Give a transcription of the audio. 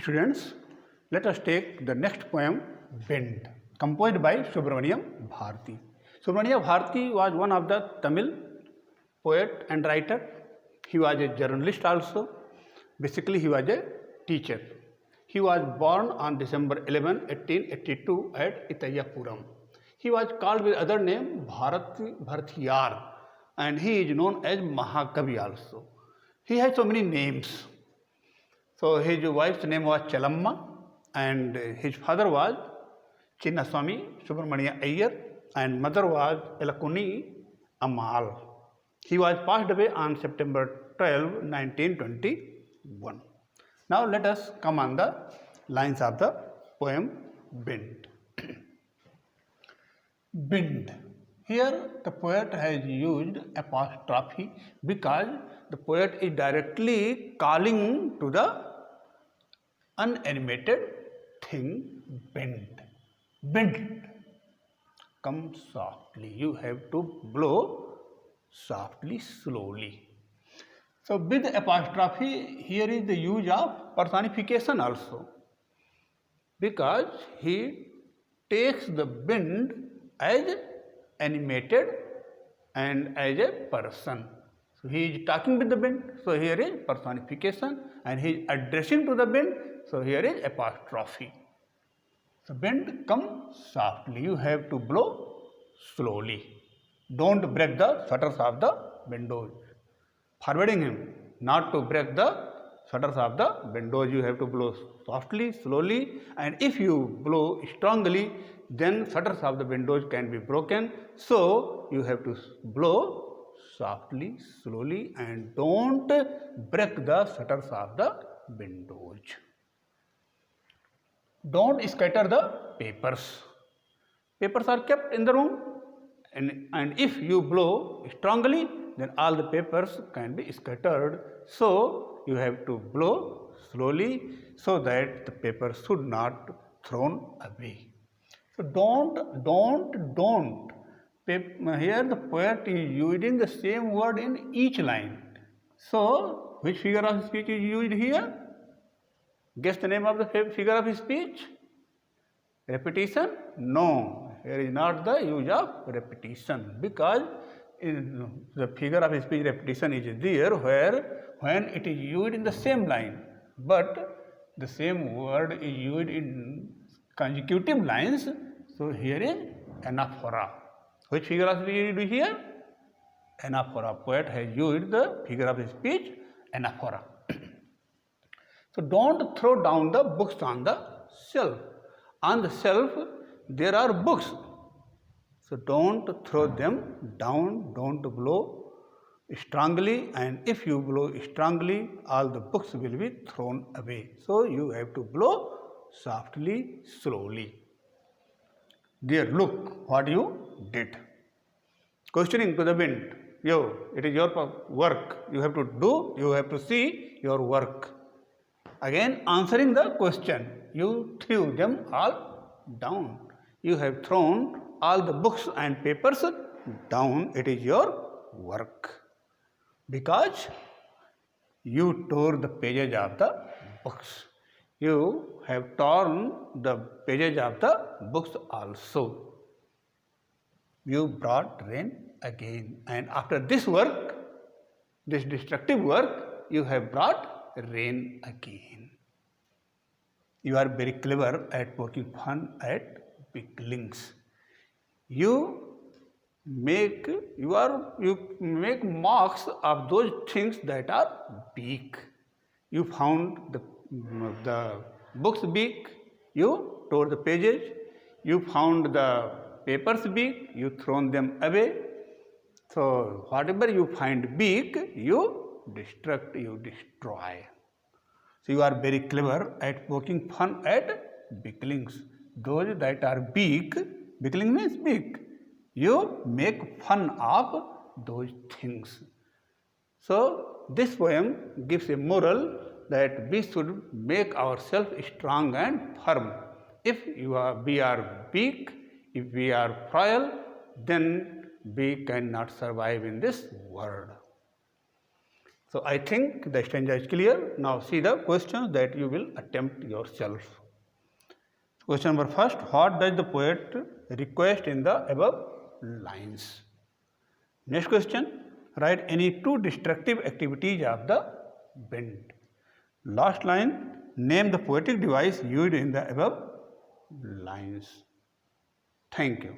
Students, let us take the next poem, Wind, composed by Subramaniam Bharati. Subramaniam Bharati was one of the Tamil poet and writer. He was a journalist also. Basically, he was a teacher. He was born on December 11, 1882 at Itayapuram. He was called with other name Bharatiyar, and he is known as Mahakavi also. He has so many names. So his wife's name was Chalamma, and his father was Chinnaswamy Subramania Iyer, and mother was Elakuni Ammal. He was passed away on September 12, 1921. Now let us come on the lines of the poem Wind. Wind. Here the poet has used apostrophe because the poet is directly calling to the unanimated thing, wind. Wind. Come softly. You have to blow softly, slowly. So with apostrophe, here is the use of personification also, because he takes the wind as animated and as a person. So he is talking with the wind, so here is personification, and he is addressing to the wind, so here is apostrophe. So wind, come softly, you have to blow slowly. Don't break the shutters of the windows. Forbidding him not to break the shutters of the windows, you have to blow softly, slowly, and if you blow strongly, then shutters of the windows can be broken. So you have to blow softly, slowly, and don't break the shutters of the windows. Don't scatter the papers. Papers are kept in the room, and if you blow strongly, then all the papers can be scattered. So you have to blow slowly so that the papers should not thrown away. So don't. Here the poet is using the same word in each line. So which figure of speech is used here? Guess the name of the figure of speech? Repetition? No, here is not the use of repetition, because the figure of speech repetition is there where when it is used in the same line, but the same word is used in consecutive lines. So here is anaphora. Which figure of speech is used here? Anaphora. Poet has used the figure of speech anaphora. So don't throw down the books on the shelf. On the shelf there are books. So don't throw them down, don't blow strongly, and if you blow strongly, all the books will be thrown away. So you have to blow softly, slowly. There, look what you did. Questioning to the wind. It is your work. You have to do, you have to see your work. Again, answering the question. You threw them all down. You have thrown all the books and papers down. It is your work, because you tore the pages of the books. You have torn the pages of the books also. You brought rain again, and after this work, this destructive work, you have brought rain again. You are very clever at poking fun at weaklings. You make marks of those things that are weak. You found the books weak, you tore the pages. You found the papers weak, you thrown them away. So whatever you find weak, you destruct, you destroy. So you are very clever at poking fun at weaklings. Those that are weak, weakling means weak. You make fun of those things. So this poem gives a moral that we should make ourselves strong and firm. If we are weak, if we are frail, then we cannot survive in this world. So I think the stanza is clear. Now see the questions that you will attempt yourself. Question number first, what does the poet request in the above lines? Next question, write any two destructive activities of the wind. Last line, name the poetic device used in the above lines. Thank you.